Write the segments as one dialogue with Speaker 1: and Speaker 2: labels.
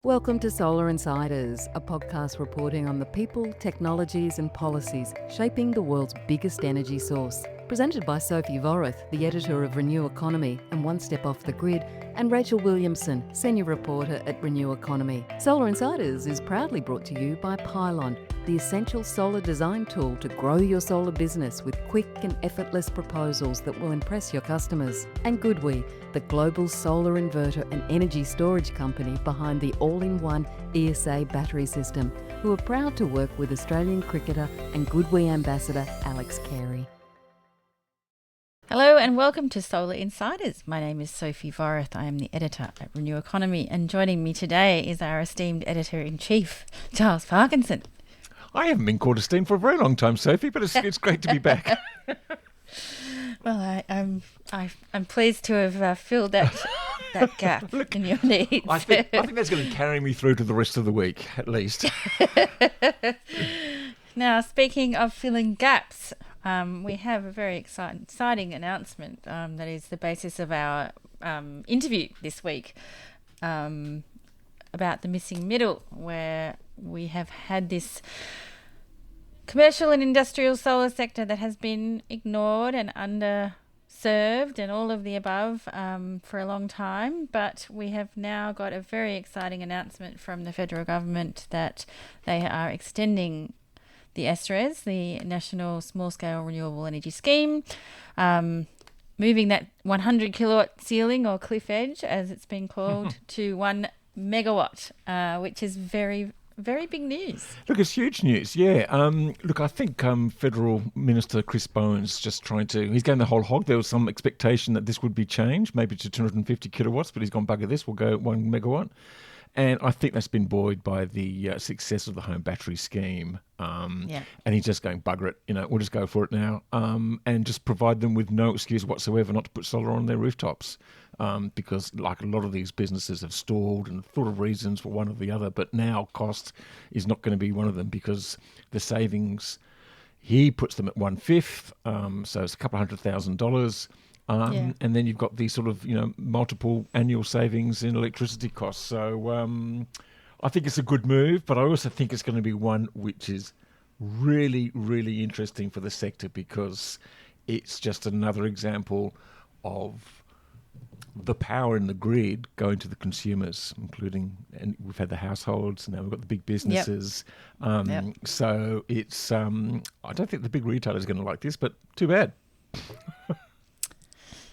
Speaker 1: Welcome to Solar Insiders, a podcast reporting on the people, technologies and policies shaping the world's biggest energy source. Presented by Sophie Vorrath, the editor of Renew Economy and One Step Off the Grid, and Rachel Williamson, senior reporter at Renew Economy. Solar Insiders is proudly brought to you by Pylon, the essential solar design tool to grow your solar business with quick and effortless proposals that will impress your customers. And Goodwe, the global solar inverter and energy storage company behind the all-in-one ESA battery system, who are proud to work with Australian cricketer and Goodwe ambassador Alex Carey.
Speaker 2: Hello and welcome to Solar Insiders. My name is Sophie Vorrath. I am the editor at Renew Economy, and joining me today is our esteemed editor-in-chief, Charles Parkinson.
Speaker 3: I haven't been called esteemed for a very long time, Sophie, but it's great to be back.
Speaker 2: Well, I'm pleased to have filled that gap in your needs.
Speaker 3: I think that's going to carry me through to the rest of the week, at least.
Speaker 2: Now, speaking of filling gaps, we have a very exciting announcement that is the basis of our interview this week about the missing middle, where we have had this commercial and industrial solar sector that has been ignored and underserved and all of the above for a long time. But we have now got a very exciting announcement from the federal government that they are extending the SRES, the National Small Scale Renewable Energy Scheme, moving that 100 kilowatt ceiling, or cliff edge as it's been called, to 1 megawatt, which is very, very big news.
Speaker 3: Look, it's huge news, yeah. I think Federal Minister Chris Bowen's just he's going the whole hog. There was some expectation that this would be changed, maybe to 250 kilowatts, but he's gone, bugger this, we'll go 1 megawatt. And I think that's been buoyed by the success of the home battery scheme. And he's just going, bugger it, we'll just go for it now, and just provide them with no excuse whatsoever not to put solar on their rooftops. Because like a lot of these businesses have stalled and thought of reasons for one or the other, but now cost is not going to be one of them, because the savings, he puts them at 1/5, so it's a couple $100,000. And then you've got these sort of, multiple annual savings in electricity costs. So I think it's a good move, but I also think it's going to be one which is really, really interesting for the sector, because it's just another example of the power in the grid going to the consumers, including, and we've had the households, now we've got the big businesses. So it's, I don't think the big retailers are going to like this, but too bad.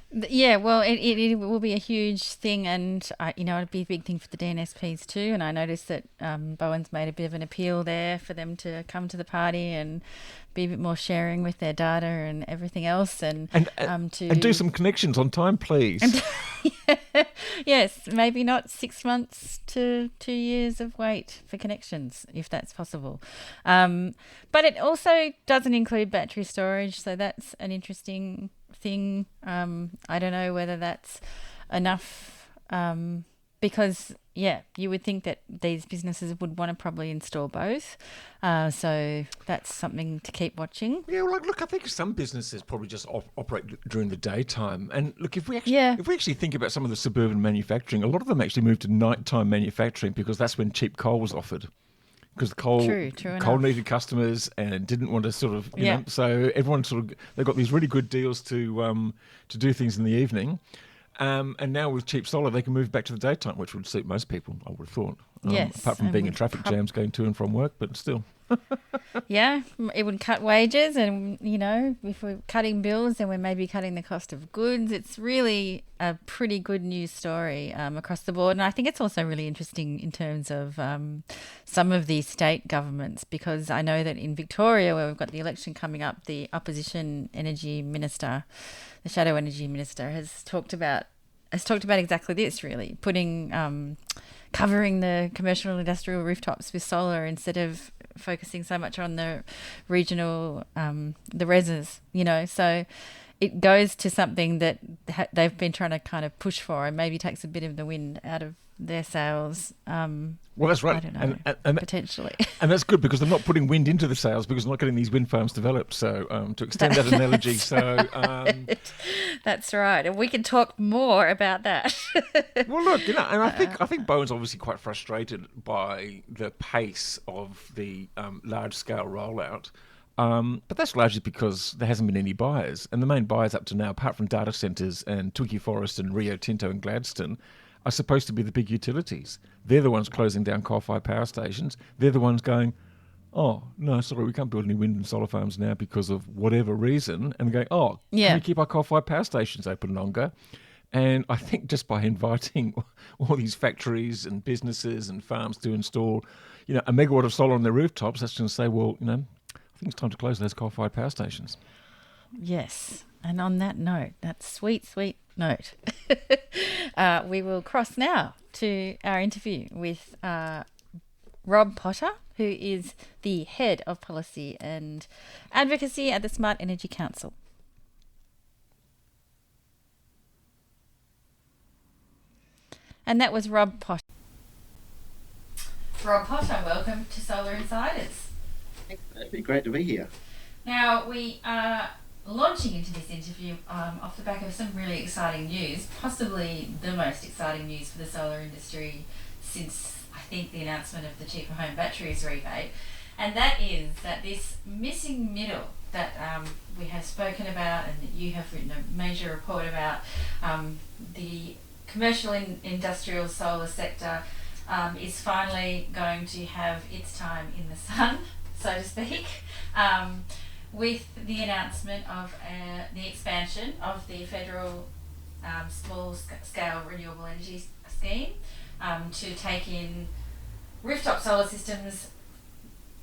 Speaker 2: Yeah, well, it will be a huge thing, and it'd be a big thing for the DNSPs too. And I noticed that Bowen's made a bit of an appeal there for them to come to the party and be a bit more sharing with their data and everything else, and
Speaker 3: do some connections on time, please.
Speaker 2: Yes, maybe not 6 months to 2 years of wait for connections, if that's possible. But it also doesn't include battery storage, so that's an interesting thing. I don't know whether that's enough, because you would think that these businesses would want to probably install both, so that's something to keep watching.
Speaker 3: Yeah, well, look, I think some businesses probably just operate during the daytime, and look, if we actually think about some of the suburban manufacturing, a lot of them actually moved to nighttime manufacturing because that's when cheap coal was offered. Because the coal needed customers and didn't want to sort of, so everyone they've got these really good deals to do things in the evening. And now with cheap solar, they can move back to the daytime, which would suit most people, I would have thought.
Speaker 2: Yes.
Speaker 3: Apart from being in traffic jams going to and from work, but still.
Speaker 2: Yeah, it would cut wages, and, if we're cutting bills, then we're maybe cutting the cost of goods. It's really a pretty good news story across the board. And I think it's also really interesting in terms of some of the state governments, because I know that in Victoria, where we've got the election coming up, the opposition energy minister, the shadow energy minister, has talked about exactly this, really, covering the commercial and industrial rooftops with solar instead of focusing so much on the regional, the RESs, so it goes to something that they've been trying to kind of push for, and maybe takes a bit of the wind out of their sales.
Speaker 3: Well, that's right.
Speaker 2: I don't know,
Speaker 3: And
Speaker 2: potentially.
Speaker 3: and that's good because they're not putting wind into the sails because they're not getting these wind farms developed. So to extend that analogy,
Speaker 2: That's right. And we can talk more about that.
Speaker 3: well, look, and I think Bowen's obviously quite frustrated by the pace of the large scale rollout. But that's largely because there hasn't been any buyers, and the main buyers up to now, apart from data centres and Twiggy Forest and Rio Tinto and Gladstone, are supposed to be the big utilities. They're the ones closing down coal-fired power stations. They're the ones going, oh, no, sorry, we can't build any wind and solar farms now because of whatever reason. And going, oh,
Speaker 2: Yeah.
Speaker 3: can we keep our coal-fired power stations open longer? And I think just by inviting all these factories and businesses and farms to install, a megawatt of solar on their rooftops, that's going to say, well, I think it's time to close those coal-fired power stations.
Speaker 2: Yes. And on that note, that sweet, sweet note, we will cross now to our interview with Rob Potter, who is the Head of Policy and Advocacy at the Smart Energy Council. And that was Rob Potter. Rob Potter, welcome to Solar Insiders.
Speaker 4: It'd be great to be here.
Speaker 2: Now, we are launching into this interview off the back of some really exciting news, possibly the most exciting news for the solar industry since, I think, the announcement of the cheaper home batteries rebate. And that is that this missing middle that we have spoken about and that you have written a major report about, the commercial industrial solar sector is finally going to have its time in the sun, so to speak, with the announcement of the expansion of the federal small-scale renewable energy scheme to take in rooftop solar systems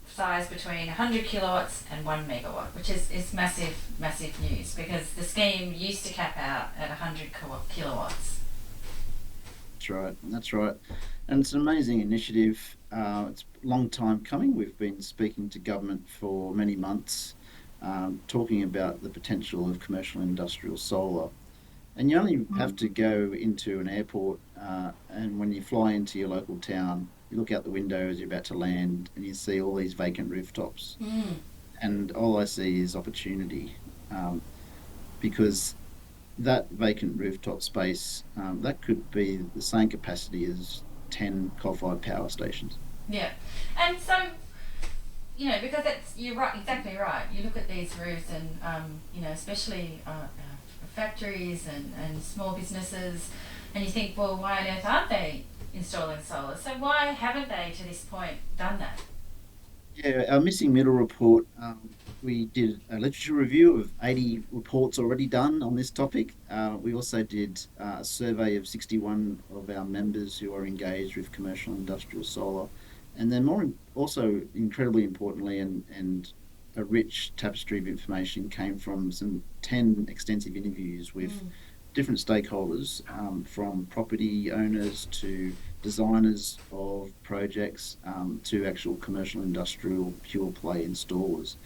Speaker 2: size between 100 kilowatts and 1 megawatt, which is massive, massive news because the scheme used to cap out at 100 kilowatts.
Speaker 4: That's right. And it's an amazing initiative. It's a long time coming. We've been speaking to government for many months, talking about the potential of commercial and industrial solar. And you only have to go into an airport and when you fly into your local town, you look out the window as you're about to land and you see all these vacant rooftops. And all I see is opportunity because that vacant rooftop space, that could be the same capacity as 10 coal-fired power stations.
Speaker 2: Yeah. And so, because you're right, exactly right. You look at these roofs and, especially factories and small businesses, and you think, well, why on earth aren't they installing solar? So why haven't they, to this point, done that?
Speaker 4: Yeah, our missing middle report, we did a literature review of 80 reports already done on this topic. We also did a survey of 61 of our members who are engaged with commercial and industrial solar. And then also incredibly importantly and a rich tapestry of information came from some 10 extensive interviews with different stakeholders, from property owners to designers of projects to actual commercial industrial pure play installers.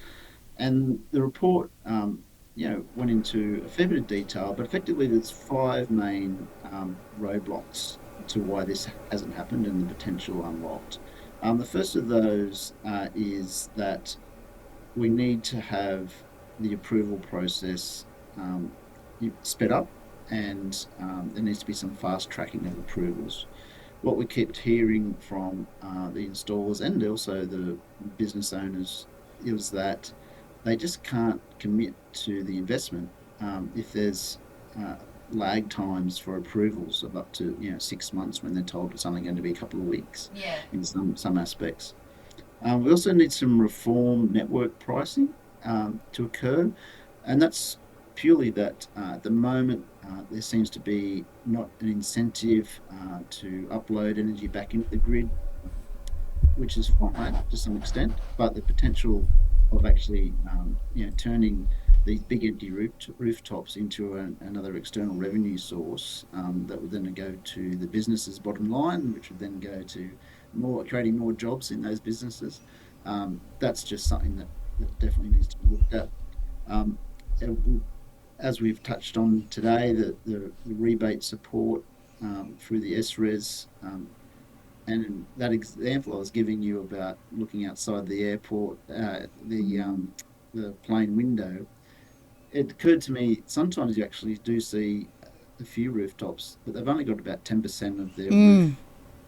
Speaker 4: And the report went into a fair bit of detail, but effectively there's 5 main roadblocks to why this hasn't happened and the potential unlocked. The first of those is that we need to have the approval process sped up, and there needs to be some fast tracking of approvals. What we kept hearing from the installers and also the business owners is that they just can't commit to the investment if there's lag times for approvals of up to 6 months when they're told it's only going to be a couple of weeks in some aspects. We also need some reform network pricing to occur, and that's purely that at the moment there seems to be not an incentive to upload energy back into the grid, which is fine to some extent, but the potential of actually turning these big empty rooftops into another external revenue source that would then go to the business's bottom line, which would then go to creating more jobs in those businesses. That's just something that definitely needs to be looked at. As we've touched on today, the rebate support through the SRES. And that example I was giving you about looking outside the airport, the plane window, it occurred to me sometimes you actually do see a few rooftops, but they've only got about 10% of their
Speaker 2: Mm.
Speaker 4: roof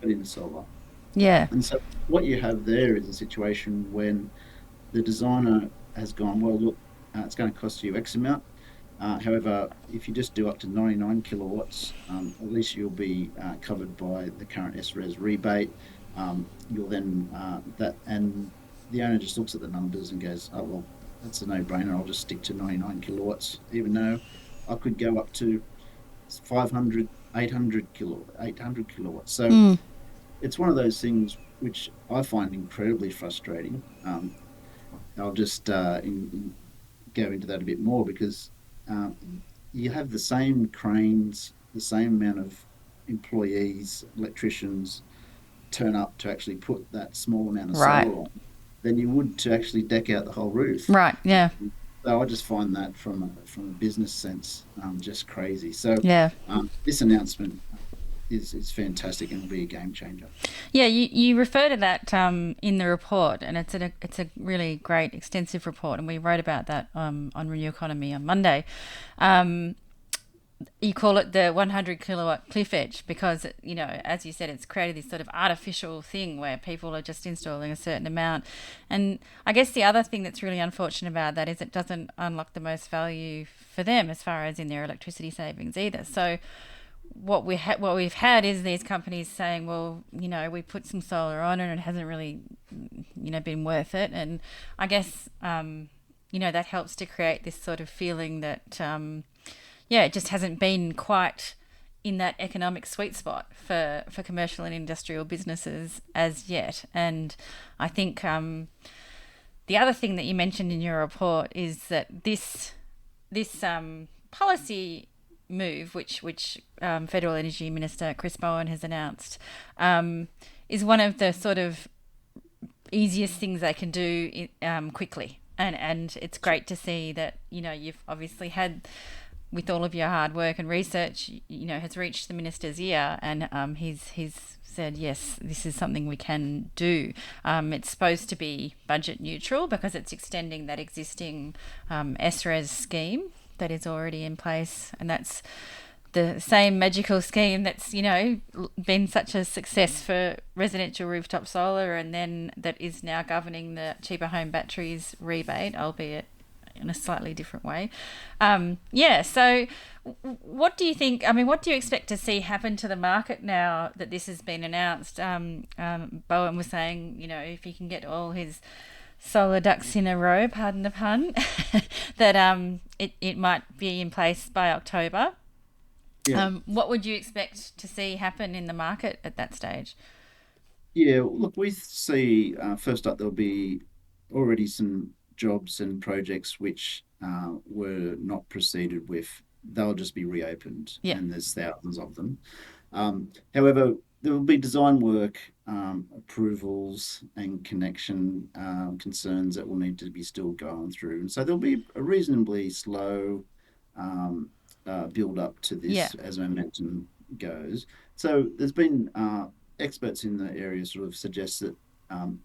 Speaker 4: put in solar.
Speaker 2: Yeah.
Speaker 4: And so what you have there is a situation when the designer has gone, well, look, it's going to cost you X amount. However, if you just do up to 99 kilowatts, at least you'll be covered by the current SRES rebate. You'll then and the owner just looks at the numbers and goes, oh, well, that's a no-brainer. I'll just stick to 99 kilowatts, even though I could go up to 500, 800 kilowatts. So
Speaker 2: Mm.
Speaker 4: it's one of those things which I find incredibly frustrating. I'll just go into that a bit more because you have the same cranes, the same amount of employees, electricians turn up to actually put that small amount of
Speaker 2: Right.
Speaker 4: solar on than you would to actually deck out the whole roof.
Speaker 2: Right. Yeah.
Speaker 4: So I just find that from a business sense just crazy. So
Speaker 2: Yeah.
Speaker 4: this announcement is fantastic and will be a game changer.
Speaker 2: Yeah, you refer to that in the report, and it's a really great extensive report, and we wrote about that on Renew Economy on Monday. You call it the 100 kilowatt cliff edge because, as you said, it's created this sort of artificial thing where people are just installing a certain amount. And I guess the other thing that's really unfortunate about that is it doesn't unlock the most value for them as far as in their electricity savings either. So what we've had is these companies saying, well, we put some solar on and it hasn't really, been worth it. And I guess, that helps to create this sort of feeling that, it just hasn't been quite in that economic sweet spot for commercial and industrial businesses as yet. And I think the other thing that you mentioned in your report is that this policy move, which Federal Energy Minister Chris Bowen has announced, is one of the sort of easiest things they can do quickly. And it's great to see that, you've obviously had, with all of your hard work and research, has reached the minister's ear, and he's said, yes, this is something we can do. It's supposed to be budget neutral because it's extending that existing SRES scheme that is already in place, and that's the same magical scheme that's been such a success for residential rooftop solar, and then that is now governing the cheaper home batteries rebate, albeit in a slightly different way. So what do you think, what do you expect to see happen to the market now that this has been announced? Bowen was saying, if he can get all his solar ducks in a row, pardon the pun, that it might be in place by October.
Speaker 4: Yeah.
Speaker 2: What would you expect to see happen in the market at that stage?
Speaker 4: Yeah, look, we see first up there'll be already some jobs and projects which were not proceeded with. They'll just be reopened,
Speaker 2: Yeah.
Speaker 4: and there's thousands of them. However, there will be design work, approvals, and connection concerns that will need to be still going through. And so there'll be a reasonably slow build up to this
Speaker 2: Yeah.
Speaker 4: as momentum goes. So there's been experts in the area sort of suggest that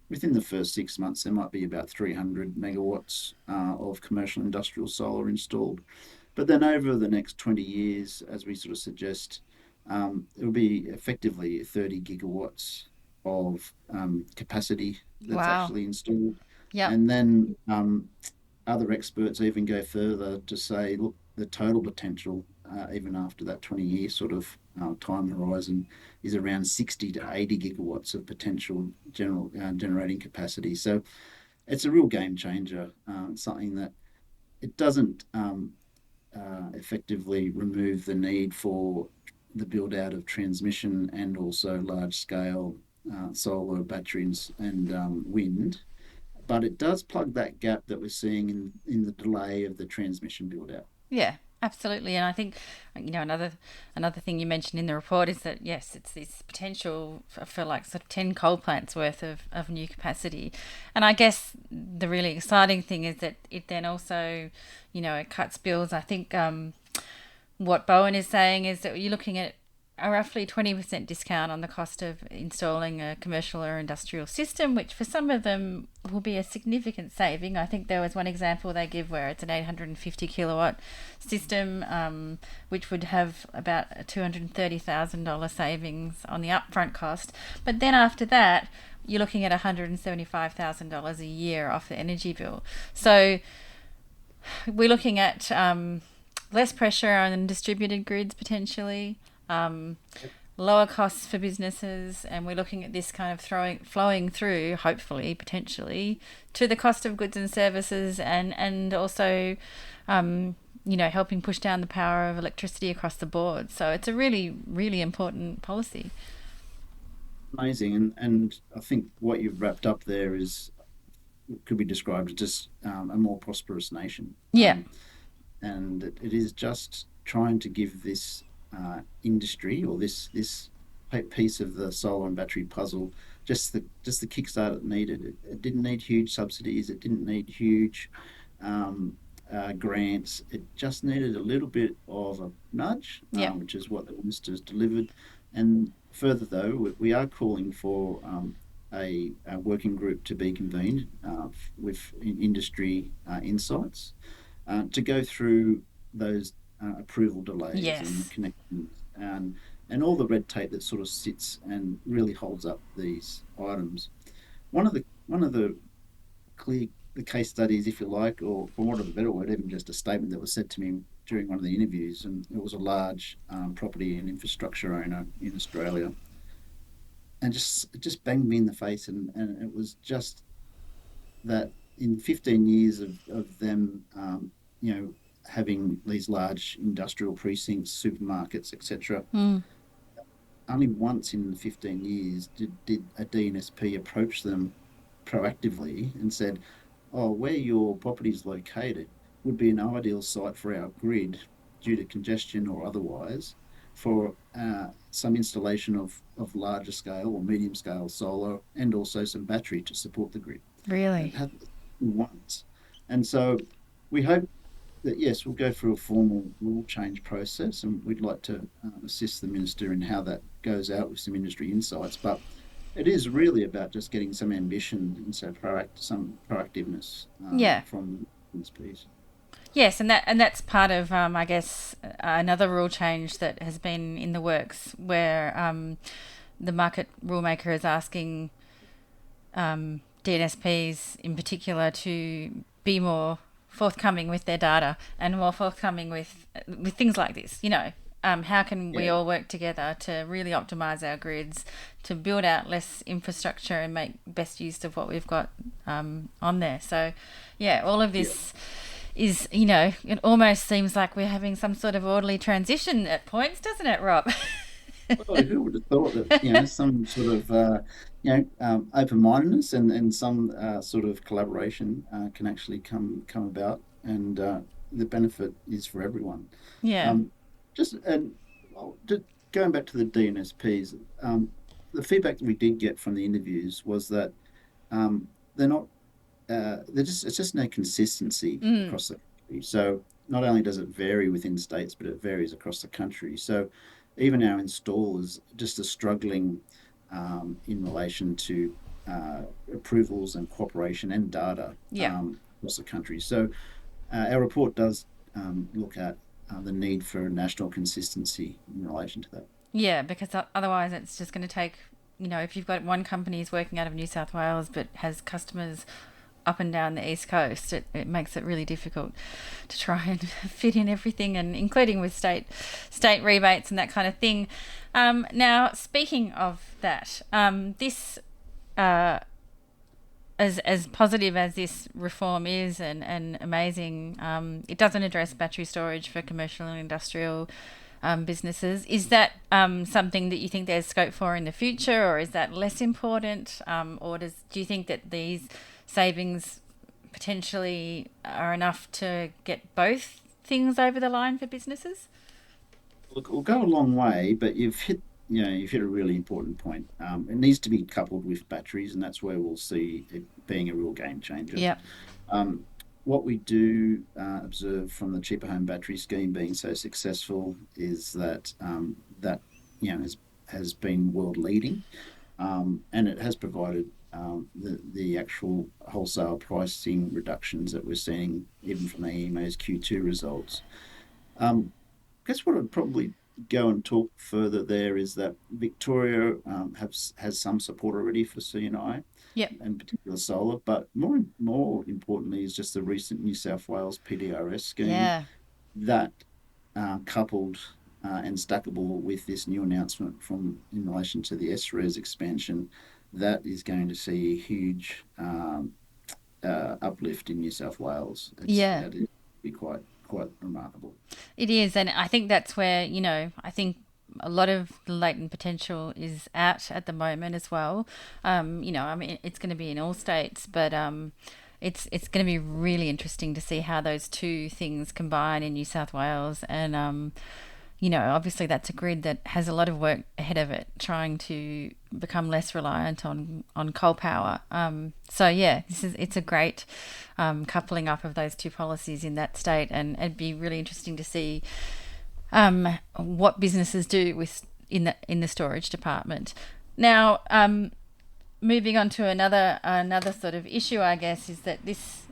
Speaker 4: within the first 6 months, there might be about 300 megawatts of commercial industrial solar installed. But then over the next 20 years, as we sort of suggest, it'll be effectively 30 gigawatts of capacity that's
Speaker 2: Wow.
Speaker 4: actually installed.
Speaker 2: Yeah.
Speaker 4: And then other experts even go further to say, look, the total potential, even after that 20-year sort of time horizon, is around 60 to 80 gigawatts of potential generating capacity. So it's a real game changer, something that it doesn't effectively remove the need for the build out of transmission and also large scale solar batteries and wind. But it does plug that gap that we're seeing in the delay of the transmission build out.
Speaker 2: Yeah, absolutely. And I think, another thing you mentioned in the report is that, yes, it's this potential for like sort of 10 coal plants worth of new capacity. And I guess the really exciting thing is that it then also, it cuts bills. I think what Bowen is saying is that you're looking at a roughly 20% discount on the cost of installing a commercial or industrial system, which for some of them will be a significant saving. I think there was one example they give where it's an 850 kilowatt system, which would have about a $230,000 savings on the upfront cost. But then after that, you're looking at $175,000 a year off the energy bill. So we're looking at less pressure on distributed grids potentially, lower costs for businesses, and we're looking at this kind of flowing through, hopefully, potentially, to the cost of goods and services, and also, helping push down the power of electricity across the board. So it's a really, really important policy.
Speaker 4: Amazing, and I think what you've wrapped up there could be described as just a more prosperous nation.
Speaker 2: Yeah.
Speaker 4: And it is just trying to give this industry, or this piece of the solar and battery puzzle, just the kickstart it needed. It didn't need huge subsidies. It didn't need huge grants. It just needed a little bit of a nudge, which is what the minister's delivered. And further, though, we are calling for a working group to be convened with industry insights to go through those approval delays and connections and all the red tape that sort of sits and really holds up these items. One of the case studies, if you like, or for want of a better word, even just a statement that was said to me during one of the interviews, and it was a large property and infrastructure owner in Australia, and it just banged me in the face, and it was just that in 15 years of them, having these large industrial precincts, supermarkets, etc. Only once in 15 years did a DNSP approach them proactively and said, "Oh, where your property is located would be an ideal site for our grid due to congestion or otherwise for some installation of larger scale or medium scale solar and also some battery to support the grid."
Speaker 2: Really?
Speaker 4: It happened once. And so we hope that, yes, we'll go through a formal rule change process, and we'd like to assist the minister in how that goes out with some industry insights. But it is really about just getting some ambition and some proactiveness from this piece.
Speaker 2: Yes, and that's part of, I guess, another rule change that has been in the works, where the market rulemaker is asking DNSPs in particular to be more forthcoming with their data and more forthcoming with things like this. How can we all work together to really optimize our grids, to build out less infrastructure and make best use of what we've got on there. So, all of this is, it almost seems like we're having some sort of orderly transition at points, doesn't it, Rob?
Speaker 4: Well, who would have thought that, some sort of, open-mindedness and some sort of collaboration can actually come about, and the benefit is for everyone.
Speaker 2: Yeah.
Speaker 4: Just going back to the DNSPs, the feedback that we did get from the interviews was that they're not, it's just no consistency across the country. So not only does it vary within states, but it varies across the country. So even our installers just are struggling in relation to approvals and cooperation and data across the country. So our report does look at the need for national consistency in relation to that.
Speaker 2: Yeah, because otherwise it's just going to take, if you've got one company is working out of New South Wales but has customers up and down the East Coast, it makes it really difficult to try and fit in everything, and including with state rebates and that kind of thing. Now, speaking of that, this as positive as this reform is and amazing, it doesn't address battery storage for commercial and industrial businesses. Is that something that you think there's scope for in the future, or is that less important? Or do you think that these savings potentially are enough to get both things over the line for businesses?
Speaker 4: Look, it'll go a long way, but you've hit a really important point. It needs to be coupled with batteries, and that's where we'll see it being a real game changer.
Speaker 2: Yeah.
Speaker 4: What we do observe from the cheaper home battery scheme being so successful is that that has been world leading, and it has provided the actual wholesale pricing reductions that we're seeing even from the EMA's Q2 results. I guess what I'd probably go and talk further there is that Victoria has some support already for CNI,
Speaker 2: Yep.
Speaker 4: in particular solar, but more importantly is just the recent New South Wales PDRS scheme
Speaker 2: Yeah.
Speaker 4: that coupled and stackable with this new announcement from in relation to the SRES expansion, that is going to see a huge uplift in New South Wales.
Speaker 2: Yeah.
Speaker 4: That is be quite remarkable.
Speaker 2: It is, and I think that's where, I think a lot of the latent potential is at the moment as well. I mean, it's going to be in all states, but it's going to be really interesting to see how those two things combine in New South Wales. And obviously that's a grid that has a lot of work ahead of it, trying to become less reliant on coal power. So yeah, it's a great coupling up of those two policies in that state, and it'd be really interesting to see what businesses do in the storage department. Now, moving on to another sort of issue, I guess, is that this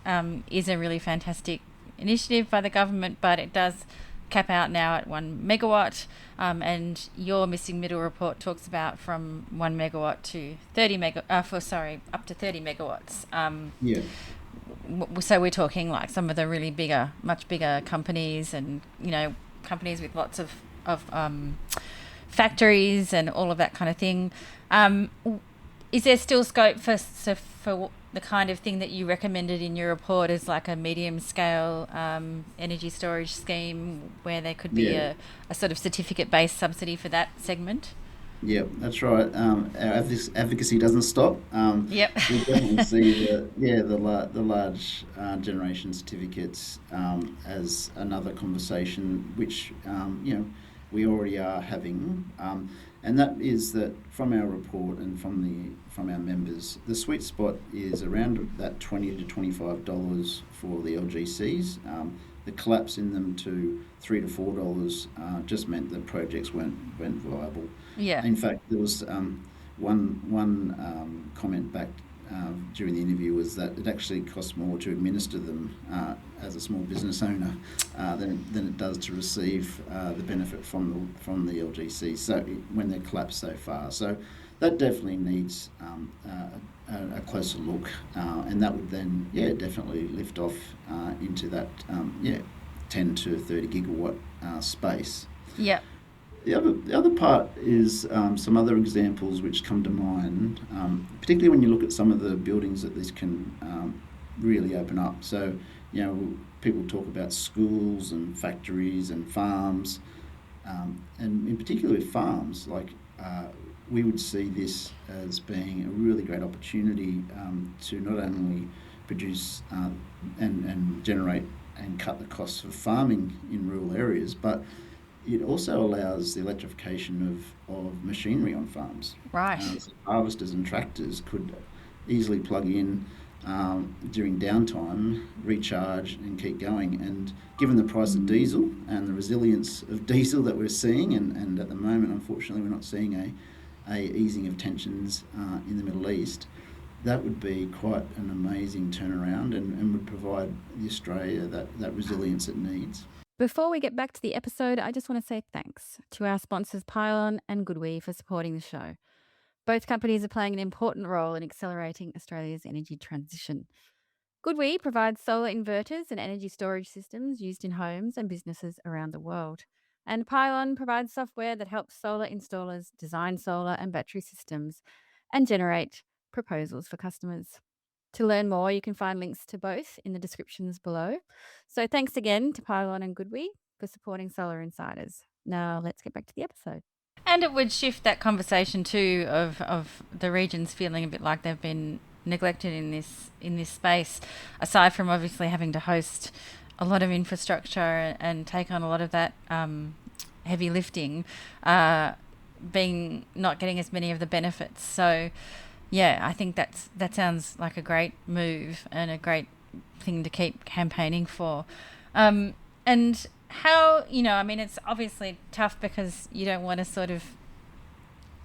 Speaker 2: is a really fantastic initiative by the government, but it does cap out now at 1 megawatt, and your missing middle report talks about from 1 megawatt to 30 up to 30 megawatts.
Speaker 4: Yeah.
Speaker 2: So we're talking like some of the really much bigger companies, and companies with lots of factories and all of that kind of thing. Is there still scope for the kind of thing that you recommended in your report as like a medium scale energy storage scheme where there could be a sort of certificate based subsidy for that segment?
Speaker 4: Yeah, that's right. Our advocacy doesn't stop.
Speaker 2: Yep.
Speaker 4: We definitely see the large generation certificates as another conversation, which we already are having, and that is that from our report and from our members, the sweet spot is around that $20 to $25 for the LGCs. The collapse in them to $3 to $4 just meant that projects weren't viable.
Speaker 2: Yeah.
Speaker 4: In fact, there was one comment back during the interview was that it actually costs more to administer them as a small business owner than it does to receive the benefit from the LGC. So when they're collapsed so far, so that definitely needs a closer look, and that would then definitely lift off into that 10 to 30 gigawatt space.
Speaker 2: Yeah.
Speaker 4: The other part is some other examples which come to mind, particularly when you look at some of the buildings that this can really open up. So, people talk about schools and factories and farms, and in particular with farms, we would see this as being a really great opportunity to not only produce and generate and cut the costs of farming in rural areas, but it also allows the electrification of machinery on farms.
Speaker 2: Right.
Speaker 4: So harvesters and tractors could easily plug in during downtime, recharge and keep going. And given the price of diesel and the resilience of diesel that we're seeing, and at the moment, unfortunately, we're not seeing a easing of tensions in the Middle East, that would be quite an amazing turnaround and would provide Australia that resilience it needs.
Speaker 2: Before we get back to the episode, I just want to say thanks to our sponsors Pylon and Goodwe for supporting the show. Both companies are playing an important role in accelerating Australia's energy transition. Goodwe provides solar inverters and energy storage systems used in homes and businesses around the world. And Pylon provides software that helps solar installers design solar and battery systems and generate proposals for customers. To learn more, you can find links to both in the descriptions below. So thanks again to Pylon and Goodwe for supporting Solar Insiders. Now let's get back to the episode. And it would shift that conversation too of the regions feeling a bit like they've been neglected in this space, aside from obviously having to host a lot of infrastructure and take on a lot of that heavy lifting, being not getting as many of the benefits. So yeah, I think that sounds like a great move and a great thing to keep campaigning for. And how, I mean, it's obviously tough because you don't want to sort of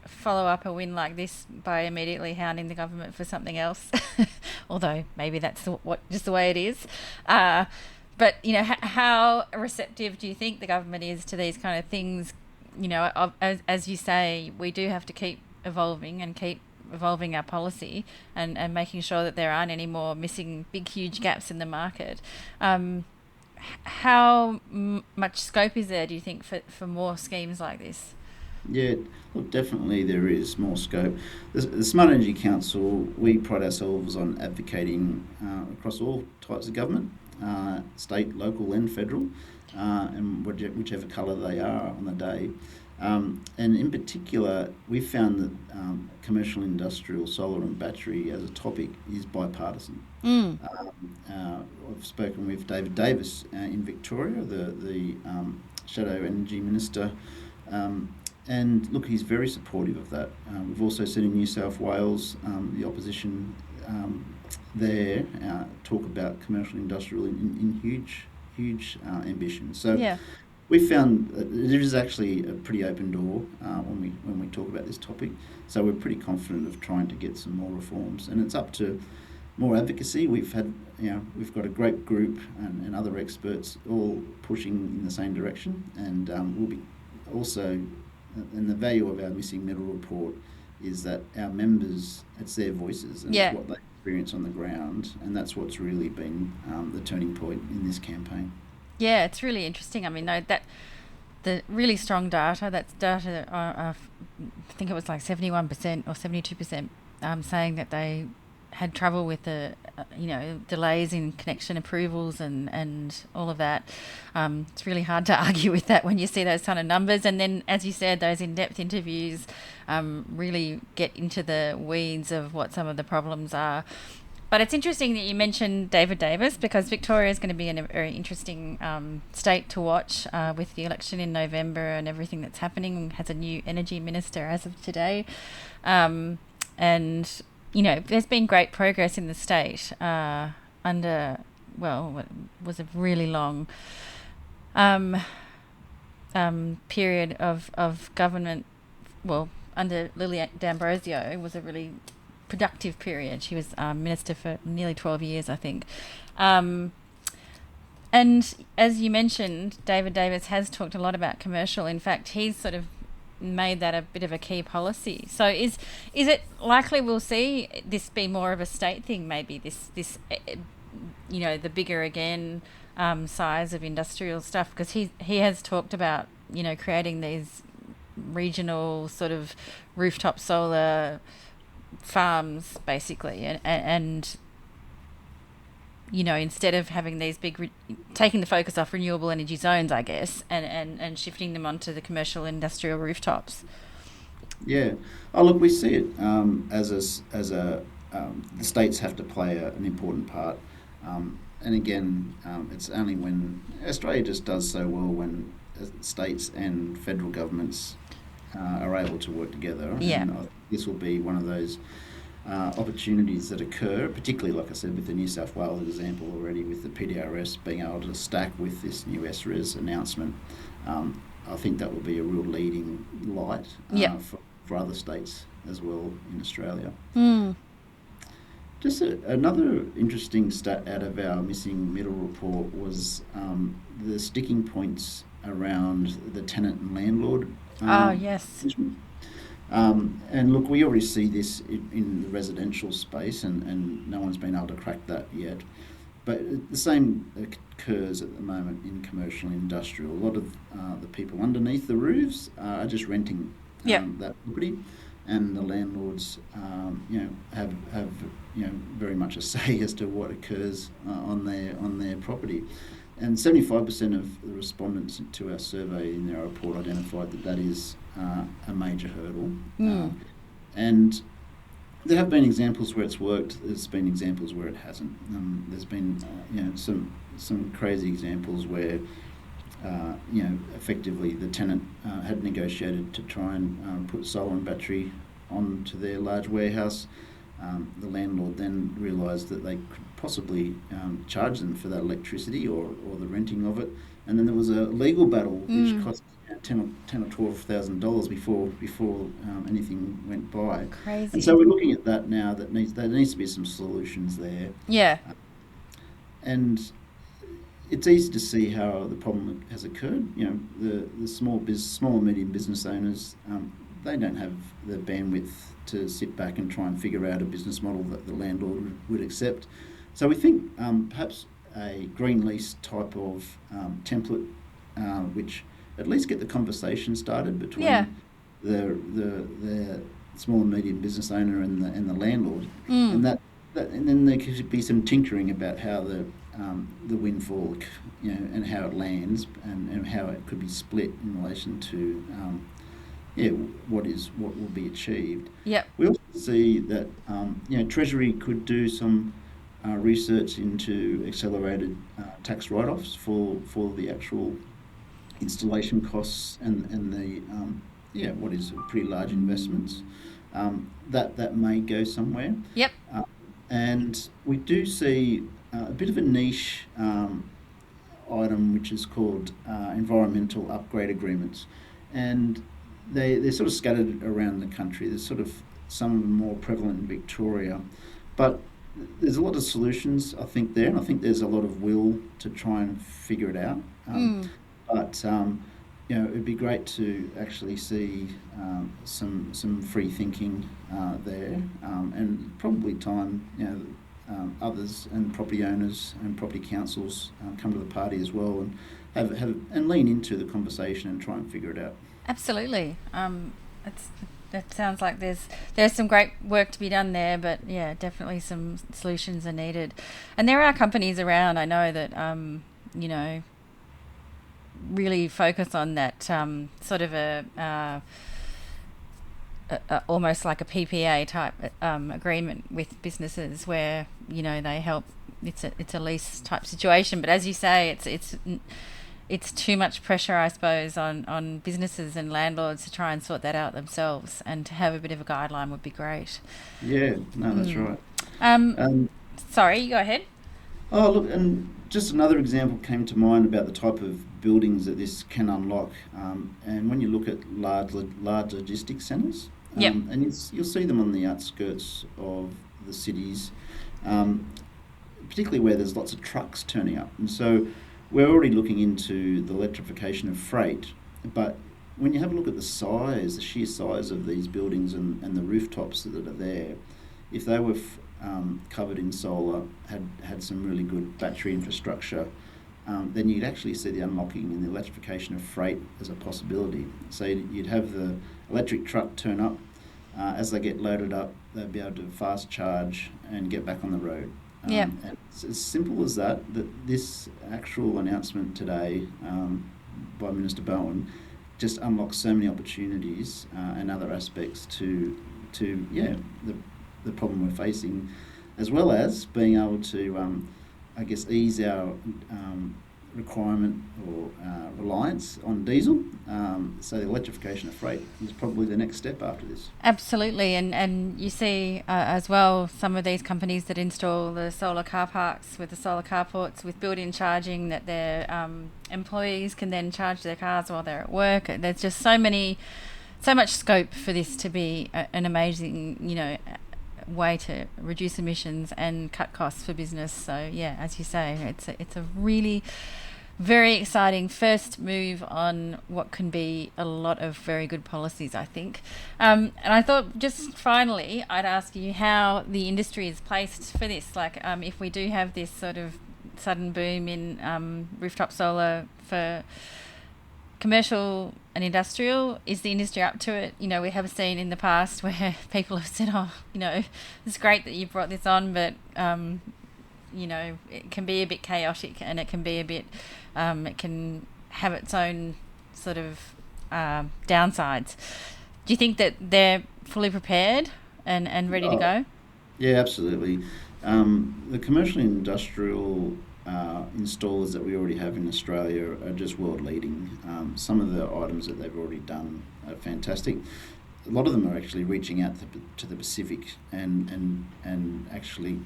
Speaker 2: follow up a win like this by immediately hounding the government for something else, although maybe that's just the way it is. But how receptive do you think the government is to these kind of things? As you say, we do have to keep evolving and keep evolving our policy and making sure that there aren't any more missing big, huge gaps in the market. How much scope is there, do you think, for more schemes like this?
Speaker 4: Yeah, look, definitely there is more scope. The Smart Energy Council, we pride ourselves on advocating across all types of government, state, local and federal, and whichever colour they are on the day. And in particular, we found that commercial, industrial, solar and battery as a topic is bipartisan. I've spoken with David Davis in Victoria, the Shadow Energy Minister, and look, he's very supportive of that. We've also seen in New South Wales the opposition there talk about commercial industrial in huge ambition. So
Speaker 2: Yeah.
Speaker 4: we found that there is actually a pretty open door when we talk about this topic. So we're pretty confident of trying to get some more reforms, and it's up to more advocacy. We've got a great group and other experts all pushing in the same direction, and we'll be also. And the value of our missing middle report is that our members, it's their voices and it's what they experience on the ground, and that's what's really been the turning point in this campaign. Yeah,
Speaker 2: it's really interesting. I mean, that the really strong data, that's data, I think it was like 71% or 72% saying that they had trouble with the delays in connection approvals and all of that. It's really hard to argue with that when you see those kind of numbers. And then, as you said, those in-depth interviews really get into the weeds of what some of the problems are. But it's interesting that you mentioned David Davis, because Victoria is going to be in a very interesting state to watch with the election in November and everything that's happening. Has a new energy minister as of today. And there's been great progress in the state under, what was a really long period of government. Well, under Lily D'Ambrosio, it was a really productive period. She was minister for nearly 12 years, I think. And as you mentioned, David Davis has talked a lot about commercial. In fact, he's sort of made that a bit of a key policy. So is it likely we'll see this be more of a state thing, maybe this the bigger again size of industrial stuff, because he has talked about creating these regional sort of rooftop solar farms basically, and instead of having these big taking the focus off renewable energy zones, I guess, and shifting them onto the commercial industrial rooftops. Yeah. Oh, look, we see it the states have to play an important part, and again, it's only when Australia just does so well when states and federal governments are able to work together. Yeah.
Speaker 4: And this will be one of those opportunities that occur, particularly, like I said, with the New South Wales example already, with the PDRS being able to stack with this new SRES announcement. I think that will be a real leading light for other states as well in Australia. Just another interesting stat out of our missing middle report was the sticking points around the tenant and landlord.
Speaker 2: Yes.
Speaker 4: And look, we already see this in the residential space, and no one's been able to crack that yet. But the same occurs at the moment in commercial and industrial. A lot of the people underneath the roofs are just renting that property, and the landlords, have very much a say as to what occurs on their property. And 75% of the respondents to our survey in our report identified that is a major hurdle. And there have been examples where it's worked. There's been examples where it hasn't. There's been some crazy examples where effectively the tenant had negotiated to try and put solar and battery onto their large warehouse, the landlord then realised that they could possibly charge them for that electricity or the renting of it. And then there was a legal battle which cost $10,000 or $12,000 before anything went by.
Speaker 2: Crazy.
Speaker 4: And so we're looking at that now. There needs to be some solutions there.
Speaker 2: Yeah.
Speaker 4: And it's easy to see how the problem has occurred. The small and medium business owners, they don't have the bandwidth to sit back and try and figure out a business model that the landlord would accept. So we think perhaps a green lease type of template, which at least get the conversation started between the small and medium business owner and the landlord, and then there could be some tinkering about how the windfall, and how it lands and how it could be split in relation to what will be achieved.
Speaker 2: Yep.
Speaker 4: We also see that Treasury could do some research into accelerated tax write-offs for the actual installation costs and the what is pretty large investments. That may go somewhere.
Speaker 2: Yep.
Speaker 4: And we do see a bit of a niche item which is called environmental upgrade agreements, and they're sort of scattered around the country. There's sort of some of them more prevalent in Victoria, but there's a lot of solutions, I think, there, and I think there's a lot of will to try and figure it out. But it'd be great to actually see some free thinking there, and probably time others and property owners and property councils come to the party as well, and have and lean into the conversation and try and figure it out.
Speaker 2: Absolutely. That sounds like there's some great work to be done there, but yeah, definitely some solutions are needed. And there are companies around, I know, that really focus on that sort of a almost like a PPA type agreement with businesses where they help. It's a lease type situation, but as you say, it's too much pressure, I suppose, on businesses and landlords to try and sort that out themselves, and to have a bit of a guideline would be great.
Speaker 4: Yeah, no, that's right.
Speaker 2: Sorry, go ahead.
Speaker 4: Oh, look, and just another example came to mind about the type of buildings that this can unlock. And when you look at large logistics centres, and you'll see them on the outskirts of the cities, particularly where there's lots of trucks turning up. And so we're already looking into the electrification of freight, but when you have a look at the sheer size of these buildings and the rooftops that are there, if they were covered in solar, had some really good battery infrastructure, then you'd actually see the unlocking in the electrification of freight as a possibility. So you'd have the electric truck turn up, as they get loaded up, they'd be able to fast charge and get back on the road. And it's as simple as that this actual announcement today by Minister Bowen just unlocks so many opportunities and other aspects to the problem we're facing, as well as being able to ease our requirement or reliance on diesel. So the electrification of freight is probably the next step after this.
Speaker 2: Absolutely, and you see as well some of these companies that install the solar car parks with the solar carports with built-in charging that their employees can then charge their cars while they're at work. There's just so much scope for this to be an amazing, way to reduce emissions and cut costs for business. So yeah, as you say, it's a really very exciting first move on what can be a lot of very good policies, I think. And I thought just finally I'd ask you how the industry is placed for this. Like if we do have this sort of sudden boom in rooftop solar for commercial and industrial, is the industry up to it? We have seen in the past where people have said, it's great that you brought this on, but it can be a bit chaotic, and it can be a bit it can have its own sort of downsides. Do you think that they're fully prepared and ready to go?
Speaker 4: Yeah, absolutely. The commercial and industrial installers that we already have in Australia are just world leading. Some of the items that they've already done are fantastic. a lot of them are actually reaching out to the Pacific and actually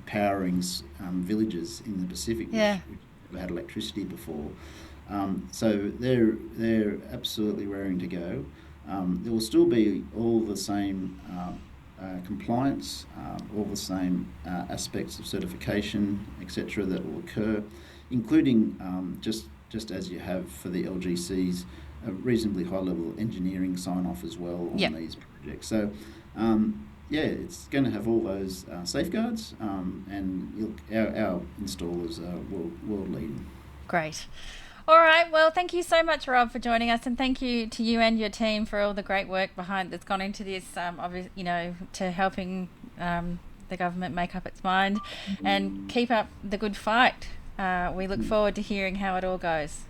Speaker 4: powering villages in the Pacific which never had electricity before. So they're absolutely raring to go. There will still be all the same compliance, all the same aspects of certification, etc., that will occur, including just as you have for the LGCs, a reasonably high level of engineering sign-off as well on these projects. So, it's going to have all those safeguards, and our installers are world leading.
Speaker 2: Great. All right. Well, thank you so much, Rob, for joining us, and thank you to you and your team for all the great work that's gone into this. To helping the government make up its mind, and keep up the good fight. We look forward to hearing how it all goes.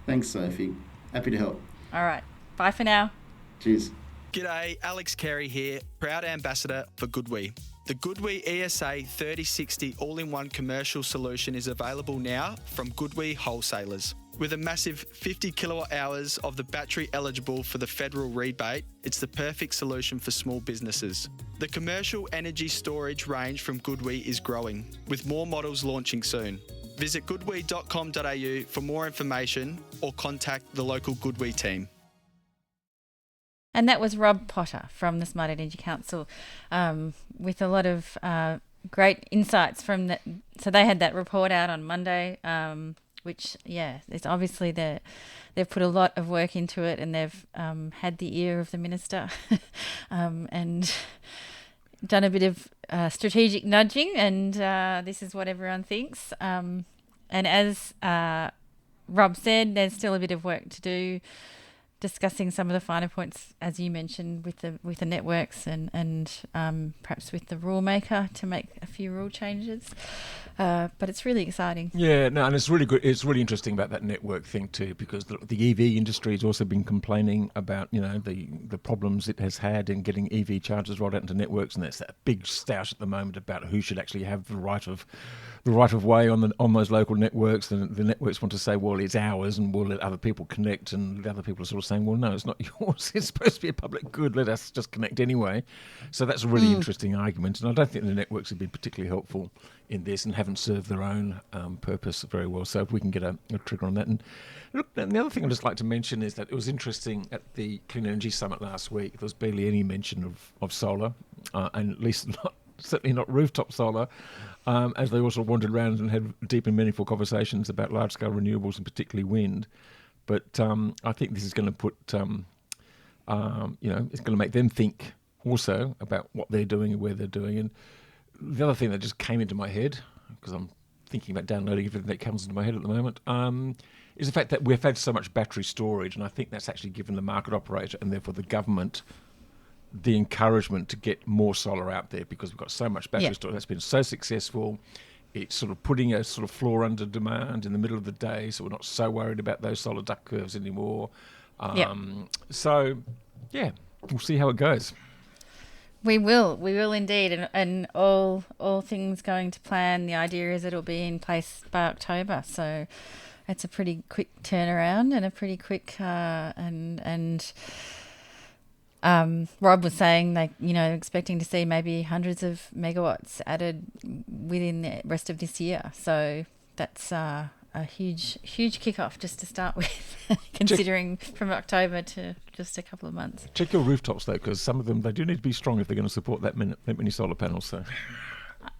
Speaker 4: Thanks, Sophie. Happy to help.
Speaker 2: All right. Bye for now.
Speaker 4: Cheers.
Speaker 5: G'day, Alex Carey here, proud ambassador for GoodWe. The GoodWe ESA 3060 all-in-one commercial solution is available now from GoodWe wholesalers. With a massive 50 kilowatt hours of the battery eligible for the federal rebate, it's the perfect solution for small businesses. The commercial energy storage range from GoodWe is growing, with more models launching soon. Visit goodwe.com.au for more information or contact the local GoodWe team.
Speaker 2: And that was Rob Potter from the Smart Energy Council, with a lot of great insights from that. So they had that report out on Monday, which, it's obviously they've put a lot of work into it, and they've had the ear of the minister and done a bit of strategic nudging, and this is what everyone thinks. And as Rob said, there's still a bit of work to do, discussing some of the finer points, as you mentioned, with the networks and perhaps with the rule maker to make a few rule changes. But it's really exciting.
Speaker 3: Yeah, no, and it's really good. It's really interesting about that network thing too, because the EV industry has also been complaining about the problems it has had in getting EV chargers rolled out into networks, and there's that big stoush at the moment about who should actually have the right of way on those local networks. And the networks want to say, well, it's ours, and we'll let other people connect, and the other people are sort of saying, well, no, it's not yours. It's supposed to be a public good. Let us just connect anyway. So that's a really interesting argument, and I don't think the networks have been particularly helpful in this and haven't served their own purpose very well. So if we can get a trigger on that. And look, and the other thing I'd just like to mention is that it was interesting at the Clean Energy Summit last week, there was barely any mention of solar, and at least certainly not rooftop solar, as they also wandered around and had deep and meaningful conversations about large-scale renewables and particularly wind. But I think this is going to put, it's going to make them think also about what they're doing and where they're doing. And the other thing that just came into my head, because I'm thinking about downloading everything that comes into my head at the moment, is the fact that we've had so much battery storage, and I think that's actually given the market operator and therefore the government the encouragement to get more solar out there, because we've got so much battery storage that's been so successful. It's sort of putting a sort of floor under demand in the middle of the day, so we're not so worried about those solar duck curves anymore. So, we'll see how it goes.
Speaker 2: We will indeed, and all things going to plan. The idea is it'll be in place by October, so it's a pretty quick turnaround and a pretty quick Rob was saying expecting to see maybe hundreds of megawatts added within the rest of this year. So that's a huge kickoff just to start with, considering from October to just a couple of months.
Speaker 3: Check your rooftops though, because some of them, they do need to be strong if they're going to support that many solar panels. So,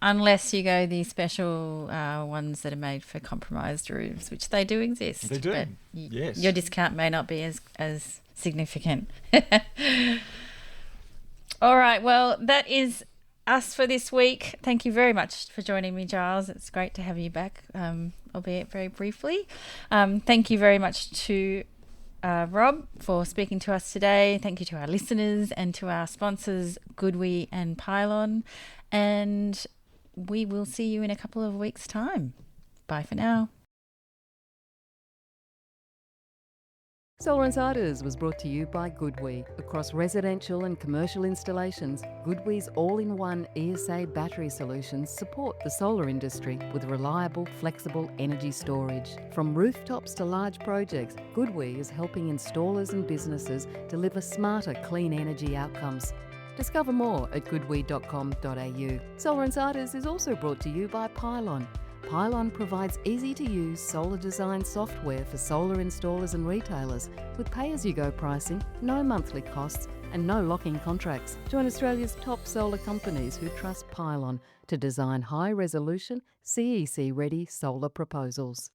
Speaker 2: unless you go the special ones that are made for compromised roofs, which they do exist.
Speaker 3: They do.
Speaker 2: But
Speaker 3: Yes. Your
Speaker 2: Your discount may not be as significant. All right. Well, that is us for this week. Thank you very much for joining me, Giles. It's great to have you back, albeit very briefly. Thank you very much to Rob for speaking to us today. Thank you to our listeners and to our sponsors, GoodWe and Pylon. And we will see you in a couple of weeks' time. Bye for now.
Speaker 1: Solar Insiders was brought to you by GoodWe. Across residential and commercial installations, GoodWe's all-in-one ESA battery solutions support the solar industry with reliable, flexible energy storage. From rooftops to large projects, GoodWe is helping installers and businesses deliver smarter, clean energy outcomes. Discover more at goodwe.com.au. Solar Insiders is also brought to you by Pylon. Pylon provides easy-to-use solar design software for solar installers and retailers with pay-as-you-go pricing, no monthly costs and no lock-in contracts. Join Australia's top solar companies who trust Pylon to design high-resolution, CEC-ready solar proposals.